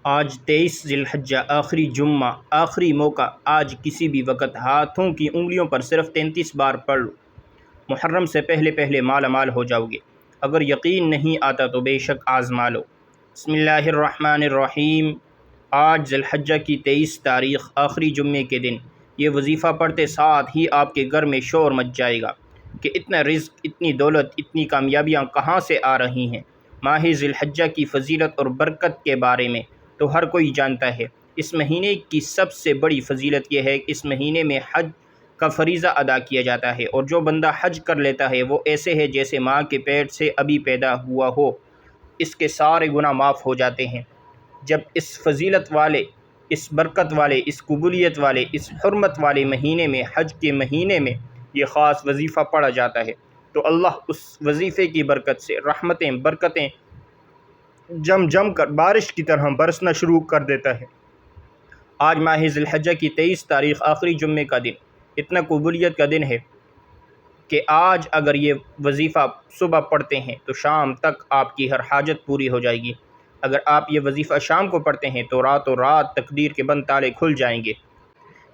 آج 23 ذی الحجہ آخری جمعہ آخری موقع۔ آج کسی بھی وقت ہاتھوں کی انگلیوں پر صرف 33 بار پڑھ لو، محرم سے پہلے پہلے مالا مال ہو جاؤ گے۔ اگر یقین نہیں آتا تو بے شک آزما لو۔ بسم اللہ الرحمن الرحیم۔ آج ذی الحجہ کی 23 تاریخ آخری جمعے کے دن یہ وظیفہ پڑھتے ساتھ ہی آپ کے گھر میں شور مچ جائے گا کہ اتنا رزق، اتنی دولت، اتنی کامیابیاں کہاں سے آ رہی ہیں۔ ماہ ذی الحجہ کی فضیلت اور برکت کے بارے میں تو ہر کوئی جانتا ہے۔ اس مہینے کی سب سے بڑی فضیلت یہ ہے کہ اس مہینے میں حج کا فریضہ ادا کیا جاتا ہے، اور جو بندہ حج کر لیتا ہے وہ ایسے ہے جیسے ماں کے پیٹ سے ابھی پیدا ہوا ہو۔ اس کے سارے گناہ معاف ہو جاتے ہیں۔ جب اس فضیلت والے، اس برکت والے، اس قبولیت والے، اس حرمت والے مہینے میں، حج کے مہینے میں یہ خاص وظیفہ پڑھا جاتا ہے تو اللہ اس وظیفے کی برکت سے رحمتیں، برکتیں جم کر بارش کی طرح برسنا شروع کر دیتا ہے۔ آج ماہ ذی الحجہ کی 23 تاریخ آخری جمعے کا دن اتنا قبولیت کا دن ہے کہ آج اگر یہ وظیفہ صبح پڑھتے ہیں تو شام تک آپ کی ہر حاجت پوری ہو جائے گی۔ اگر آپ یہ وظیفہ شام کو پڑھتے ہیں تو راتوں رات تقدیر کے بند تالے کھل جائیں گے۔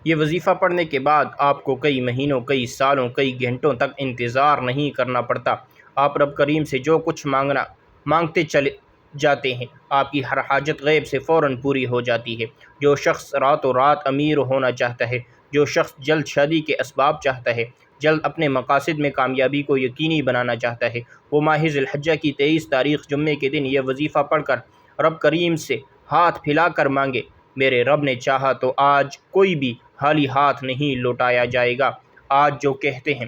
یہ وظیفہ پڑھنے کے بعد آپ کو کئی مہینوں، کئی سالوں، کئی گھنٹوں تک انتظار نہیں کرنا پڑتا۔ آپ رب کریم سے جو کچھ مانگتے چلے جاتے ہیں، آپ کی ہر حاجت غیب سے فوراً پوری ہو جاتی ہے۔ جو شخص راتوں رات امیر ہونا چاہتا ہے، جو شخص جلد شادی کے اسباب چاہتا ہے، جلد اپنے مقاصد میں کامیابی کو یقینی بنانا چاہتا ہے، وہ ماہ ذی الحجہ کی 23 تاریخ جمعے کے دن یہ وظیفہ پڑھ کر رب کریم سے ہاتھ پھیلا کر مانگے۔ میرے رب نے چاہا تو آج کوئی بھی خالی ہاتھ نہیں لوٹایا جائے گا۔ آج جو کہتے ہیں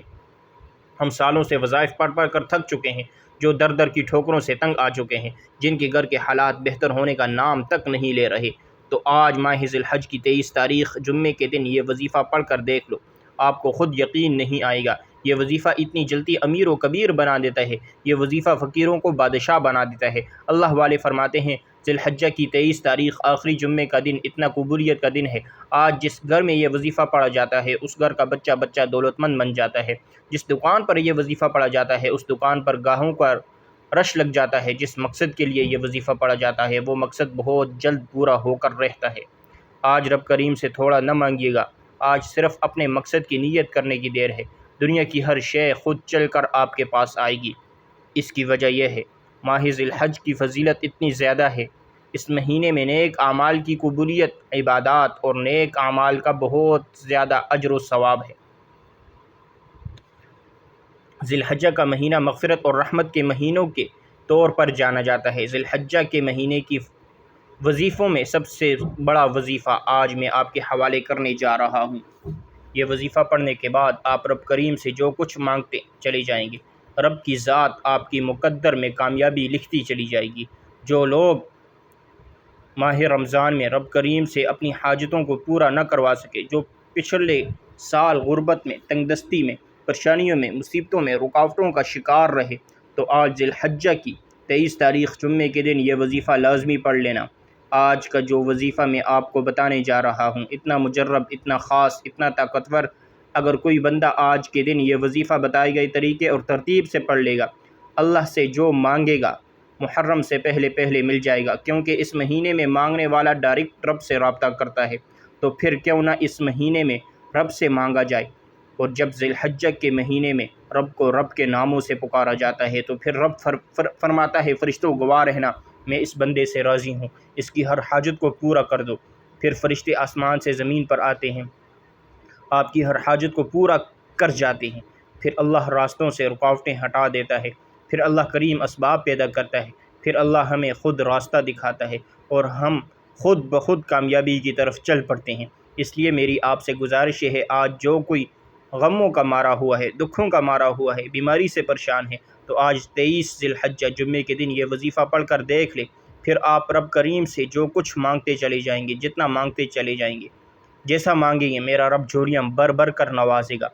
ہم سالوں سے وظائف پڑھ پڑھ کر تھک چکے ہیں، جو در در کی ٹھوکروں سے تنگ آ چکے ہیں، جن کے گھر کے حالات بہتر ہونے کا نام تک نہیں لے رہے، تو آج ماہ ذی الحجہ کی 23 تاریخ جمعے کے دن یہ وظیفہ پڑھ کر دیکھ لو، آپ کو خود یقین نہیں آئے گا۔ یہ وظیفہ اتنی جلدی امیر و کبیر بنا دیتا ہے، یہ وظیفہ فقیروں کو بادشاہ بنا دیتا ہے۔ اللہ والے فرماتے ہیں ذی الحجہ کی 23 تاریخ آخری جمعے کا دن اتنا قبولیت کا دن ہے، آج جس گھر میں یہ وظیفہ پڑھا جاتا ہے اس گھر کا بچہ بچہ دولت مند بن جاتا ہے۔ جس دکان پر یہ وظیفہ پڑھا جاتا ہے اس دکان پر گاہکوں کا رش لگ جاتا ہے۔ جس مقصد کے لیے یہ وظیفہ پڑھا جاتا ہے وہ مقصد بہت جلد پورا ہو کر رہتا ہے۔ آج رب کریم سے تھوڑا نہ مانگیے گا، آج صرف اپنے مقصد کی نیت کرنے کی دیر ہے۔ دنیا کی ہر شے خود چل کر آپ کے پاس آئے گی۔ اس کی وجہ یہ ہے ماہ ذی الحجہ کی فضیلت اتنی زیادہ ہے، اس مہینے میں نیک اعمال کی قبولیت، عبادات اور نیک اعمال کا بہت زیادہ اجر و ثواب ہے۔ ذی الحجہ کا مہینہ مغفرت اور رحمت کے مہینوں کے طور پر جانا جاتا ہے۔ ذی الحجہ کے مہینے کی وظیفوں میں سب سے بڑا وظیفہ آج میں آپ کے حوالے کرنے جا رہا ہوں۔ یہ وظیفہ پڑھنے کے بعد آپ رب کریم سے جو کچھ مانگتے چلے جائیں گے، رب کی ذات آپ کی مقدر میں کامیابی لکھتی چلی جائے گی۔ جو لوگ ماہ رمضان میں رب کریم سے اپنی حاجتوں کو پورا نہ کروا سکے، جو پچھلے سال غربت میں، تنگ دستی میں، پریشانیوں میں، مصیبتوں میں، رکاوٹوں کا شکار رہے، تو آج ذی الحجہ کی 23 تاریخ جمعے کے دن یہ وظیفہ لازمی پڑھ لینا۔ آج کا جو وظیفہ میں آپ کو بتانے جا رہا ہوں اتنا مجرب، اتنا خاص، اتنا طاقتور، اگر کوئی بندہ آج کے دن یہ وظیفہ بتائے گئے طریقے اور ترتیب سے پڑھ لے گا، اللہ سے جو مانگے گا محرم سے پہلے پہلے مل جائے گا، کیونکہ اس مہینے میں مانگنے والا ڈائریکٹ رب سے رابطہ کرتا ہے، تو پھر کیوں نہ اس مہینے میں رب سے مانگا جائے۔ اور جب ذی الحجہ کے مہینے میں رب کو رب کے ناموں سے پکارا جاتا ہے تو پھر رب فرماتا ہے فرشتوں گواہ رہنا، میں اس بندے سے راضی ہوں، اس کی ہر حاجت کو پورا کر دو۔ پھر فرشتے آسمان سے زمین پر آتے ہیں، آپ کی ہر حاجت کو پورا کر جاتے ہیں۔ پھر اللہ راستوں سے رکاوٹیں ہٹا دیتا ہے، پھر اللہ کریم اسباب پیدا کرتا ہے، پھر اللہ ہمیں خود راستہ دکھاتا ہے اور ہم خود بخود کامیابی کی طرف چل پڑتے ہیں۔ اس لیے میری آپ سے گزارش ہے، آج جو کوئی غموں کا مارا ہوا ہے، دکھوں کا مارا ہوا ہے، بیماری سے پریشان ہے، تو آج 23 ذی الحجہ جمعے کے دن یہ وظیفہ پڑھ کر دیکھ لے، پھر آپ رب کریم سے جو کچھ مانگتے چلے جائیں گے، جتنا مانگتے چلے جائیں گے، جیسا مانگیں گے میرا رب جھولیاں بھر بھر کر نوازے گا،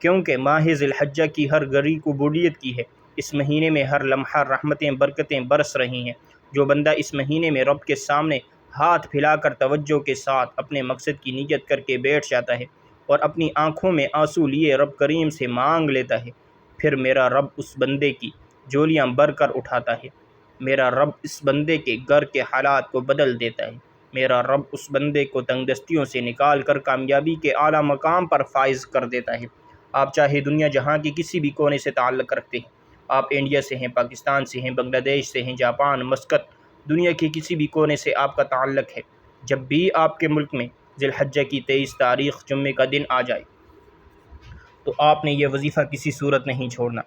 کیونکہ ماہ ذی الحجہ کی ہر گھڑی قبولیت کی ہے۔ اس مہینے میں ہر لمحہ رحمتیں، برکتیں برس رہی ہیں۔ جو بندہ اس مہینے میں رب کے سامنے ہاتھ پھیلا کر توجہ کے ساتھ اپنے مقصد کی نیت کر کے بیٹھ جاتا ہے اور اپنی آنکھوں میں آنسو لیے رب کریم سے مانگ لیتا ہے، پھر میرا رب اس بندے کی جھولیاں بھر کر اٹھاتا ہے۔ میرا رب اس بندے کے گھر کے حالات کو بدل دیتا ہے، میرا رب اس بندے کو تنگ دستیوں سے نکال کر کامیابی کے اعلیٰ مقام پر فائز کر دیتا ہے۔ آپ چاہے دنیا جہاں کی کسی بھی کونے سے تعلق رکھتے ہیں، آپ انڈیا سے ہیں، پاکستان سے ہیں، بنگلہ دیش سے ہیں، جاپان، مسقط، دنیا کے کسی بھی کونے سے آپ کا تعلق ہے، جب بھی آپ کے ملک میں ذی الحجہ کی 23 تاریخ جمعے کا دن آ جائے تو آپ نے یہ وظیفہ کسی صورت نہیں چھوڑنا۔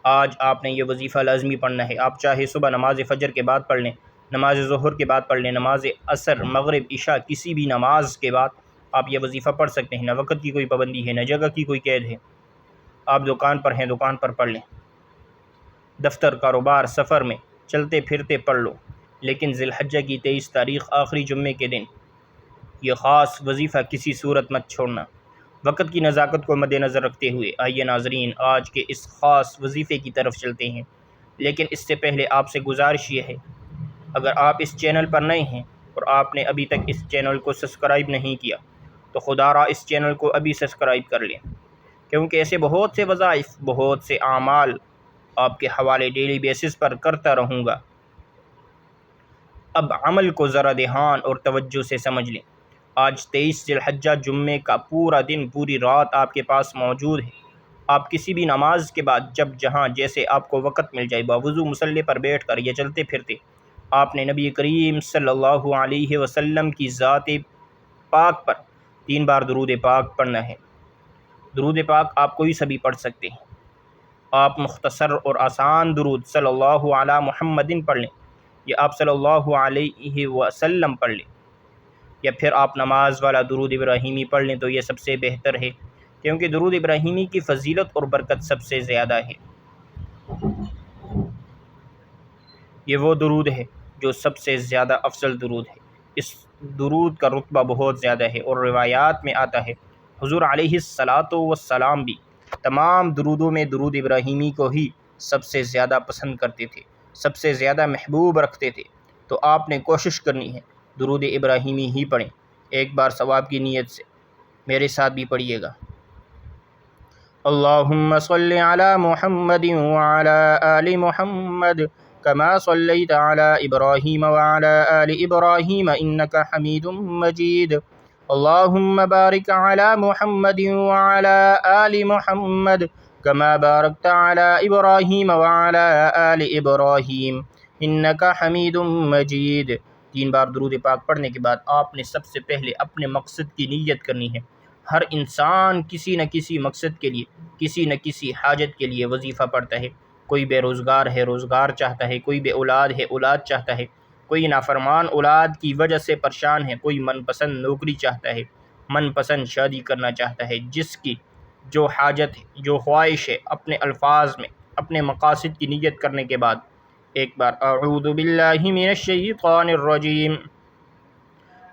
آج آپ نے یہ وظیفہ لازمی پڑھنا ہے۔ آپ چاہے صبح نماز فجر کے بعد پڑھ لیں، نماز ظہر کے بعد پڑھ لیں، نماز عصر، مغرب، عشاء، کسی بھی نماز کے بعد آپ یہ وظیفہ پڑھ سکتے ہیں۔ نہ وقت کی کوئی پابندی ہے، نہ جگہ کی کوئی قید ہے۔ آپ دکان پر ہیں، دکان پر پڑھ لیں، دفتر، کاروبار، سفر میں چلتے پھرتے پڑھ لو، لیکن ذی الحجہ کی 23 تاریخ آخری جمعے کے دن یہ خاص وظیفہ کسی صورت مت چھوڑنا۔ وقت کی نزاکت کو مد نظر رکھتے ہوئے آئیے ناظرین آج کے اس خاص وظیفے کی طرف چلتے ہیں، لیکن اس سے پہلے آپ سے گزارش یہ ہے، اگر آپ اس چینل پر نئے ہیں اور آپ نے ابھی تک اس چینل کو سبسکرائب نہیں کیا تو خدا را اس چینل کو ابھی سبسکرائب کر لیں، کیونکہ ایسے بہت سے وظائف، بہت سے اعمال آپ کے حوالے ڈیلی بیسس پر کرتا رہوں گا۔ اب عمل کو ذرا دھیان اور توجہ سے سمجھ لیں۔ آج 23 ذی الحجہ جمعے کا پورا دن، پوری رات آپ کے پاس موجود ہے۔ آپ کسی بھی نماز کے بعد جب جہاں جیسے آپ کو وقت مل جائے، باوضو مصلی پر بیٹھ کر یا چلتے پھرتے، آپ نے نبی کریم صلی اللہ علیہ وسلم کی ذات پاک پر 3 بار درود پاک پڑھنا ہے۔ درود پاک آپ کوئی سا بھی پڑھ سکتے ہیں۔ آپ مختصر اور آسان درود صلی اللہ علی محمد پڑھ لیں، یا آپ صلی اللہ علیہ وسلم پڑھ لیں، یا پھر آپ نماز والا درود ابراہیمی پڑھ لیں تو یہ سب سے بہتر ہے، کیونکہ درود ابراہیمی کی فضیلت اور برکت سب سے زیادہ ہے۔ یہ وہ درود ہے جو سب سے زیادہ افضل درود ہے۔ اس درود کا رتبہ بہت زیادہ ہے، اور روایات میں آتا ہے حضور علیہ الصلاۃ والسلام بھی تمام درودوں میں درود ابراہیمی کو ہی سب سے زیادہ پسند کرتے تھے، سب سے زیادہ محبوب رکھتے تھے۔ تو آپ نے کوشش کرنی ہے درود ابراہیمی ہی پڑھیں، ایک بار ثواب کی نیت سے۔ میرے ساتھ بھی پڑھیے گا۔ اللہم صلی علی محمد وعلی آل محمد كما صليت على إبراهيم وعلى آل إبراهيم إنك حميد مجيد اللهم بارك على محمد وعلى آل محمد كما باركت على إبراهيم وعلى آل إبراهيم إنك حميد مجيد۔ 3 بار درود پاک پڑھنے کے بعد آپ نے سب سے پہلے اپنے مقصد کی نیت کرنی ہے۔ ہر انسان کسی نہ کسی مقصد کے لیے، کسی نہ کسی حاجت کے لیے وظیفہ پڑھتا ہے۔ کوئی بے روزگار ہے، روزگار چاہتا ہے، کوئی بے اولاد ہے، اولاد چاہتا ہے، کوئی نافرمان اولاد کی وجہ سے پریشان ہے، کوئی من پسند نوکری چاہتا ہے، من پسند شادی کرنا چاہتا ہے۔ جس کی جو حاجت ہے، جو خواہش ہے، اپنے الفاظ میں اپنے مقاصد کی نیت کرنے کے بعد ایک بار اعوذ باللہ من الشیطان الرجیم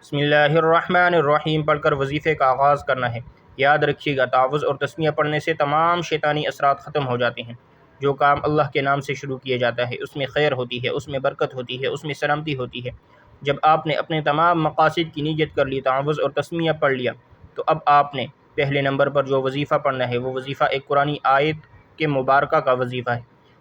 بسم اللہ الرحمن الرحیم پڑھ کر وظیفے کا آغاز کرنا ہے۔ یاد رکھیے گا تعوذ اور تسمیہ پڑھنے سے تمام شیطانی اثرات ختم ہو جاتے ہیں۔ جو کام اللہ کے نام سے شروع کیا جاتا ہے اس میں خیر ہوتی ہے، اس میں برکت ہوتی ہے، اس میں سلامتی ہوتی ہے۔ جب آپ نے اپنے تمام مقاصد کی نیت کر لی، تعوذ اور تسمیہ پڑھ لیا، تو اب آپ نے پہلے نمبر پر جو وظیفہ پڑھنا ہے وہ وظیفہ ایک قرآن آیت کے مبارکہ کا وظیفہ ہے۔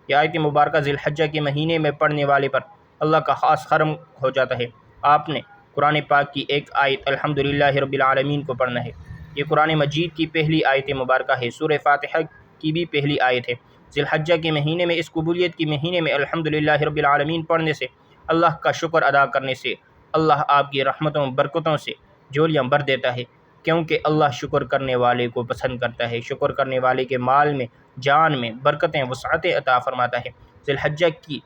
یہ آیت مبارکہ ذی الحجہ کے مہینے میں پڑھنے والے پر اللہ کا خاص کرم ہو جاتا ہے۔ آپ نے قرآن پاک کی ایک آیت الحمدللہ رب العالمین کو پڑھنا ہے۔ یہ قرآن مجید کی پہلی آیت مبارکہ ہے، سورہ فاتحہ کی بھی پہلی آیت ہے۔ ذی الحجہ کے مہینے میں، اس قبولیت کے مہینے میں الحمدللہ رب العالمین پڑھنے سے، اللہ کا شکر ادا کرنے سے، اللہ آپ کی رحمتوں برکتوں سے جولیاں بھر دیتا ہے، کیونکہ اللہ شکر کرنے والے کو پسند کرتا ہے۔ شکر کرنے والے کے مال میں، جان میں برکتیں، وسعتیں عطا فرماتا ہے۔ ذی الحجہ کی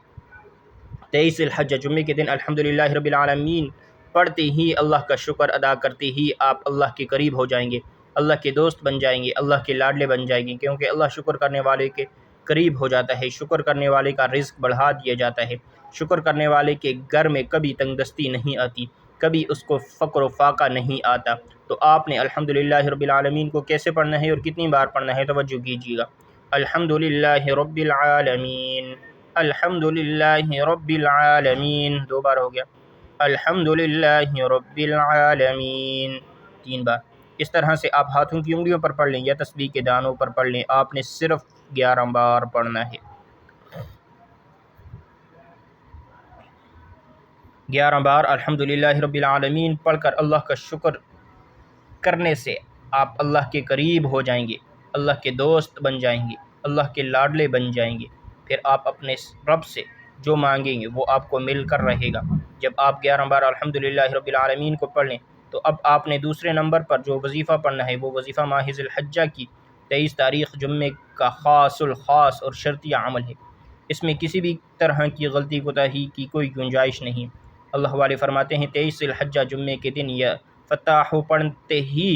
23 ذی الحجہ جمعے کے دن الحمدللہ رب العالمین پڑھتے ہی، اللہ کا شکر ادا کرتے ہی آپ اللہ کے قریب ہو جائیں گے، اللہ کے دوست بن جائیں گے، اللہ کے لاڈلے بن جائیں گے، کیونکہ اللہ شکر کرنے والے کے قریب ہو جاتا ہے۔ شکر کرنے والے کا رزق بڑھا دیا جاتا ہے۔ شکر کرنے والے کے گھر میں کبھی تنگ دستی نہیں آتی، کبھی اس کو فقر و فاقہ نہیں آتا۔ تو آپ نے الحمدللہ رب العالمین کو کیسے پڑھنا ہے اور کتنی بار پڑھنا ہے، توجہ کیجیے گا۔ الحمدللہ رب العالمین، الحمدللہ رب العالمین، 2 بار ہو گیا۔ الحمدللہ رب العالمین، 3 بار۔ اس طرح سے آپ ہاتھوں کی انگلیوں پر پڑھ لیں یا تسبیح کے دانوں پر پڑھ لیں، آپ نے صرف 11 بار پڑھنا ہے۔ 11 بار الحمدللہ رب العالمین پڑھ کر اللہ کا شکر کرنے سے آپ اللہ کے قریب ہو جائیں گے، اللہ کے دوست بن جائیں گے، اللہ کے لاڈلے بن جائیں گے۔ پھر آپ اپنے رب سے جو مانگیں گے وہ آپ کو مل کر رہے گا۔ جب آپ 11 بار الحمدللہ رب العالمین کو پڑھ لیں تو اب آپ نے دوسرے نمبر پر جو وظیفہ پڑھنا ہے وہ وظیفہ ماہ ذی الحجہ کی 23 تاریخ جمعے کا خاص الخاص اور شرطیہ عمل ہے۔ اس میں کسی بھی طرح کی غلطی کوتاہی کی کوئی گنجائش نہیں۔ اللہ والے فرماتے ہیں 23 ذی الحجہ جمعے کے دن یا فتح پڑھتے ہی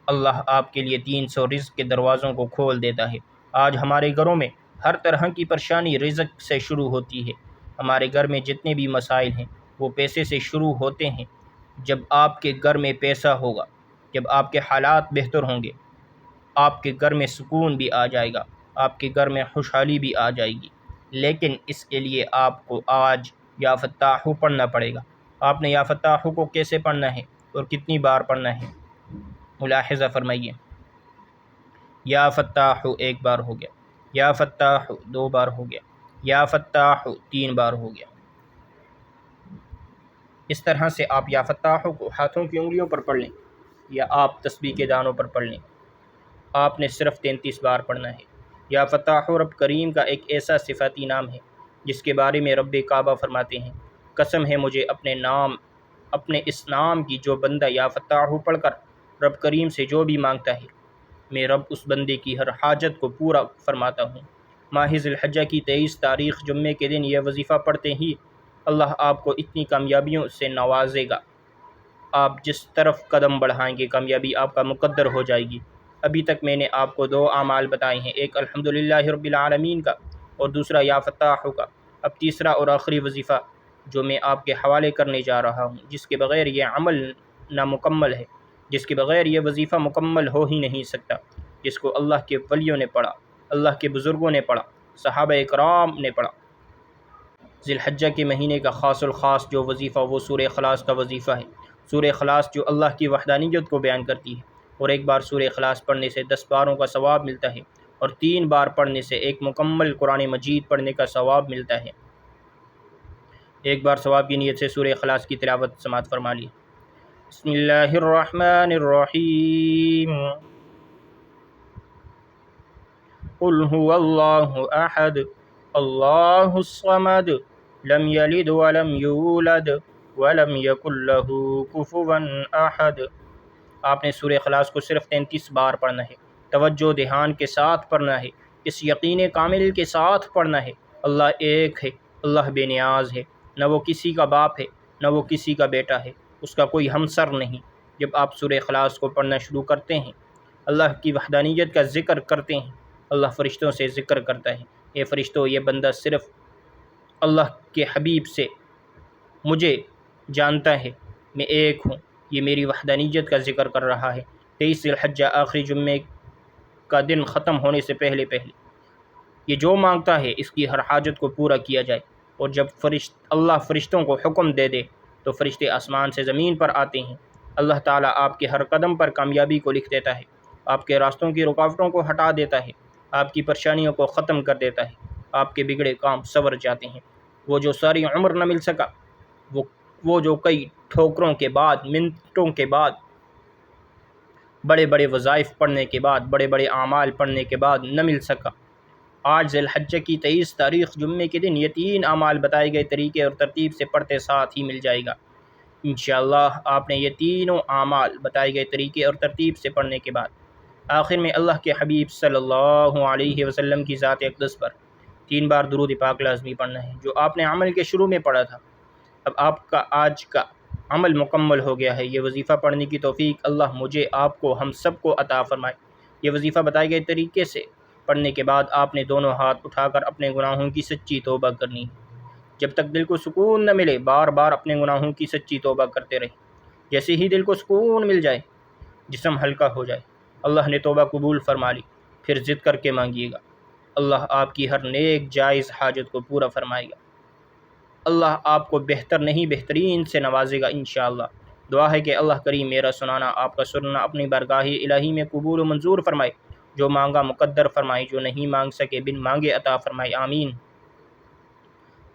اللہ آپ کے لیے 300 رزق کے دروازوں کو کھول دیتا ہے۔ آج ہمارے گھروں میں ہر طرح کی پریشانی رزق سے شروع ہوتی ہے۔ ہمارے گھر میں جتنے بھی مسائل ہیں وہ پیسے سے شروع ہوتے ہیں۔ جب آپ کے گھر میں پیسہ ہوگا، جب آپ کے حالات بہتر ہوں گے، آپ کے گھر میں سکون بھی آ جائے گا، آپ کے گھر میں خوشحالی بھی آ جائے گی۔ لیکن اس کے لیے آپ کو آج یا فتح پڑھنا پڑے گا۔ آپ نے یا فتح کو کیسے پڑھنا ہے اور کتنی بار پڑھنا ہے ملاحظہ فرمائیے۔ یا فتح 1 بار ہو گیا، یا فتح 2 بار ہو گیا، یا فتح 3 بار ہو گیا۔ اس طرح سے آپ یا فتح کو ہاتھوں کی انگلیوں پر پڑھ لیں یا آپ تسبیح کے دانوں پر پڑھ لیں۔ آپ نے صرف 33 بار پڑھنا ہے۔ یا فتح رب کریم کا ایک ایسا صفاتی نام ہے جس کے بارے میں رب کعبہ فرماتے ہیں، قسم ہے مجھے اپنے اس نام کی، جو بندہ یا فتح پڑھ کر رب کریم سے جو بھی مانگتا ہے، میں رب اس بندے کی ہر حاجت کو پورا فرماتا ہوں۔ ماہ ذی الحجہ کی 23 تاریخ جمعے کے دن یہ وظیفہ پڑھتے ہی اللہ آپ کو اتنی کامیابیوں سے نوازے گا، آپ جس طرف قدم بڑھائیں گے کامیابی آپ کا مقدر ہو جائے گی۔ ابھی تک میں نے آپ کو 2 اعمال بتائے ہیں، ایک الحمدللہ رب العالمین کا اور دوسرا یا فتح کا۔ اب تیسرا اور آخری وظیفہ جو میں آپ کے حوالے کرنے جا رہا ہوں، جس کے بغیر یہ عمل نامکمل ہے، جس کے بغیر یہ وظیفہ مکمل ہو ہی نہیں سکتا، جس کو اللہ کے ولیوں نے پڑھا، اللہ کے بزرگوں نے پڑھا، صحابہ اکرام نے پڑھا۔ ذی الحجہ کے مہینے کا خاص الخاص جو وظیفہ وہ سورہ اخلاص کا وظیفہ ہے۔ سورہ اخلاص جو اللہ کی وحدانیت کو بیان کرتی ہے، اور 1 بار سورہ اخلاص پڑھنے سے 10 باروں کا ثواب ملتا ہے، اور 3 بار پڑھنے سے ایک مکمل قرآن مجید پڑھنے کا ثواب ملتا ہے۔ 1 بار ثواب کی نیت سے سورہ اخلاص کی تلاوت سماعت فرما لی۔ بسم اللہ الرحمن الرحیم۔ قل هو اللہ احد اللہ الصمد لم یلد ولم یولد ولم یکن له کفوا احد۔ آپ نے سورہ اخلاص کو صرف 33 بار پڑھنا ہے۔ توجہ دھیان کے ساتھ پڑھنا ہے، اس یقین کامل کے ساتھ پڑھنا ہے، اللہ ایک ہے، اللہ بے نیاز ہے، نہ وہ کسی کا باپ ہے، نہ وہ کسی کا بیٹا ہے، اس کا کوئی ہمسر نہیں۔ جب آپ سورہ اخلاص کو پڑھنا شروع کرتے ہیں، اللہ کی وحدانیت کا ذکر کرتے ہیں، اللہ فرشتوں سے ذکر کرتا ہے، اے فرشتوں، یہ بندہ صرف اللہ کے حبیب سے مجھے جانتا ہے، میں ایک ہوں، یہ میری وحدانیت کا ذکر کر رہا ہے۔ 23 ذی الحجہ آخری جمعے کا دن ختم ہونے سے پہلے یہ جو مانگتا ہے اس کی ہر حاجت کو پورا کیا جائے، اور جب اللہ فرشتوں کو حکم دے دے تو فرشتے آسمان سے زمین پر آتے ہیں۔ اللہ تعالیٰ آپ کے ہر قدم پر کامیابی کو لکھ دیتا ہے، آپ کے راستوں کی رکاوٹوں کو ہٹا دیتا ہے، آپ کی پریشانیوں کو ختم کر دیتا ہے، آپ کے بگڑے کام سنور جاتے ہیں۔ وہ جو ساری عمر نہ مل سکا، وہ جو کئی ٹھوکروں کے بعد، منٹوں کے بعد، بڑے بڑے وظائف پڑھنے کے بعد، بڑے بڑے اعمال پڑھنے کے بعد نہ مل سکا، آج ذی الحجہ کی 23 تاریخ جمعے کے دن یہ 3 اعمال بتائے گئے طریقے اور ترتیب سے پڑھتے ساتھ ہی مل جائے گا۔ انشاءاللہ آپ نے یہ تینوں اعمال بتائے گئے طریقے اور ترتیب سے پڑھنے کے بعد آخر میں اللہ کے حبیب صلی اللہ علیہ وسلم کی ذات اقدس پر 3 بار درود پاک لازمی پڑھنا ہے، جو آپ نے عمل کے شروع میں پڑھا تھا۔ اب آپ کا آج کا عمل مکمل ہو گیا ہے۔ یہ وظیفہ پڑھنے کی توفیق اللہ مجھے، آپ کو، ہم سب کو عطا فرمائے۔ یہ وظیفہ بتائے گئے طریقے سے پڑھنے کے بعد آپ نے دونوں ہاتھ اٹھا کر اپنے گناہوں کی سچی توبہ کرنی ہے۔ جب تک دل کو سکون نہ ملے بار بار اپنے گناہوں کی سچی توبہ کرتے رہیں۔ جیسے ہی دل کو سکون مل جائے، جسم ہلکا ہو جائے، اللہ نے توبہ قبول فرما لی، پھر ضد کر کے مانگیے گا، اللہ آپ کی ہر نیک جائز حاجت کو پورا فرمائے گا۔ اللہ آپ کو بہتر نہیں بہترین سے نوازے گا انشاءاللہ۔ دعا ہے کہ اللہ کریم میرا سنانا، آپ کا سننا اپنی بارگاہ الہی میں قبول و منظور فرمائے، جو مانگا مقدر فرمائے، جو نہیں مانگ سکے بن مانگے عطا فرمائے، آمین۔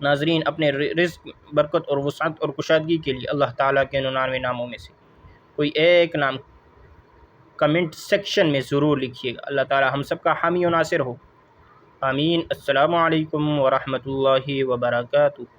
ناظرین، اپنے رزق، برکت اور وسعت اور کشادگی کے لیے اللہ تعالیٰ کے 99 ناموں میں سے کوئی ایک نام کمنٹ سیکشن میں ضرور لکھیے گا۔ اللہ تعالیٰ ہم سب کا حامی و ناصر ہو، آمین۔ السلام علیکم ورحمۃ اللہ وبرکاتہ۔